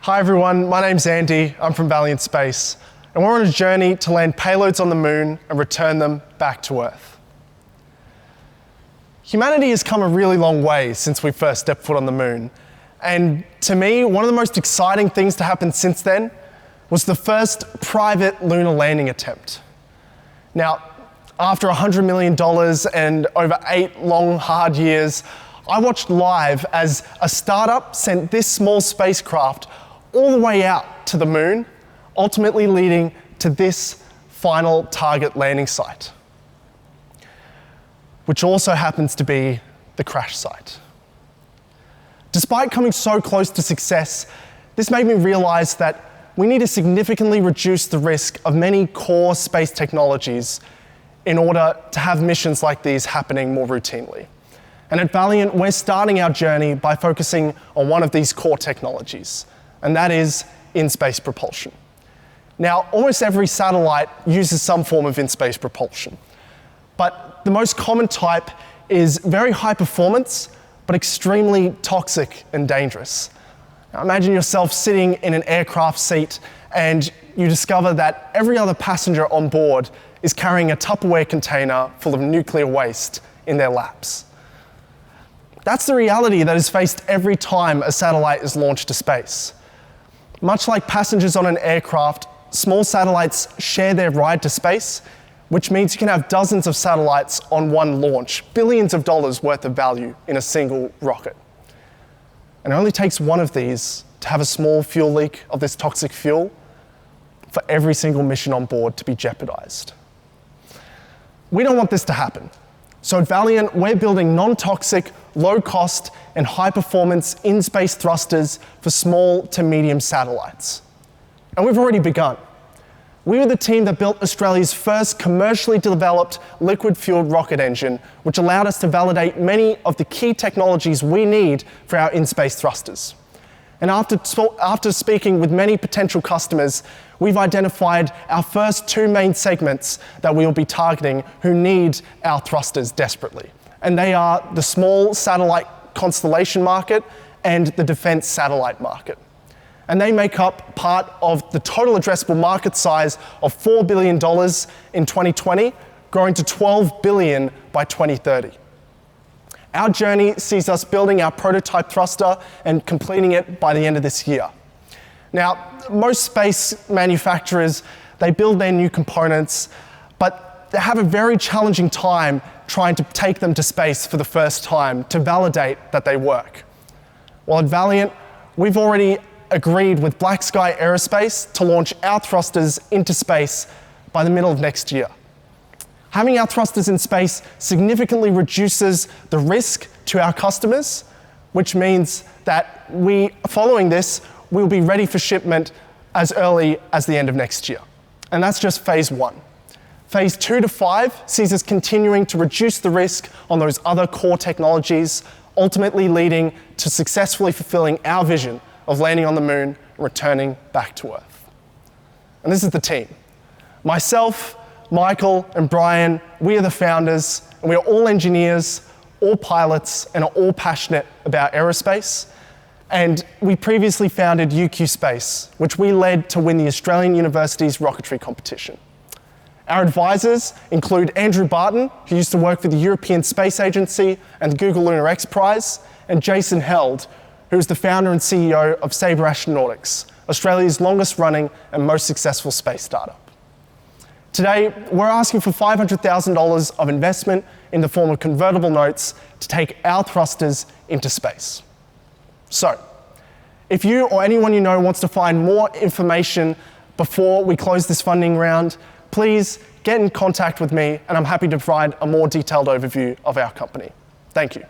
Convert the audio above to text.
Hi everyone, my name's Andy, I'm from Valiant Space, and we're on a journey to land payloads on the moon and return them back to Earth. Humanity has come a really long way since we first stepped foot on the moon, and to me, one of the most exciting things to happen since then was the first private lunar landing attempt. Now, after $100 million and over 8 long, hard years, I watched live as a startup sent this small spacecraft all the way out to the moon, ultimately leading to this final target landing site, which also happens to be the crash site. Despite coming so close to success, this made me realize that we need to significantly reduce the risk of many core space technologies in order to have missions like these happening more routinely. And at Valiant, we're starting our journey by focusing on one of these core technologies, and that is in-space propulsion. Now, almost every satellite uses some form of in-space propulsion, but the most common type is very high performance, but extremely toxic and dangerous. Now, imagine yourself sitting in an aircraft seat and you discover that every other passenger on board is carrying a Tupperware container full of nuclear waste in their laps. That's the reality that is faced every time a satellite is launched to space. Much like passengers on an aircraft, small satellites share their ride to space, which means you can have dozens of satellites on one launch, billions of dollars worth of value in a single rocket. And it only takes one of these to have a small fuel leak of this toxic fuel for every single mission on board to be jeopardized. We don't want this to happen. So at Valiant, we're building non-toxic, low-cost, and high-performance in-space thrusters for small to medium satellites. And we've already begun. We were the team that built Australia's first commercially developed liquid-fueled rocket engine, which allowed us to validate many of the key technologies we need for our in-space thrusters. And after speaking with many potential customers, we've identified our first 2 main segments that we will be targeting who need our thrusters desperately. And they are the small satellite constellation market and the defense satellite market. And they make up part of the total addressable market size of $4 billion in 2020, growing to $12 billion by 2030. Our journey sees us building our prototype thruster and completing it by the end of this year. Now, most space manufacturers, they build their new components, but they have a very challenging time trying to take them to space for the first time to validate that they work. Well, at Valiant, we've already agreed with Black Sky Aerospace to launch our thrusters into space by the middle of next year. Having our thrusters in space significantly reduces the risk to our customers, which means that following this, we'll be ready for shipment as early as the end of next year. And that's just phase 1. Phase 2 to 5 sees us continuing to reduce the risk on those other core technologies, ultimately leading to successfully fulfilling our vision of landing on the moon and returning back to Earth. And this is the team. Myself, Michael, and Brian, we are the founders, and we are all engineers, all pilots, and are all passionate about aerospace. And we previously founded UQ Space, which we led to win the Australian University's rocketry competition. Our advisors include Andrew Barton, who used to work for the European Space Agency and the Google Lunar X Prize, and Jason Held, who is the founder and CEO of Sabre Astronautics, Australia's longest running and most successful space startup. Today, we're asking for $500,000 of investment in the form of convertible notes to take our thrusters into space. So, if you or anyone you know wants to find more information before we close this funding round, please get in contact with me and I'm happy to provide a more detailed overview of our company. Thank you.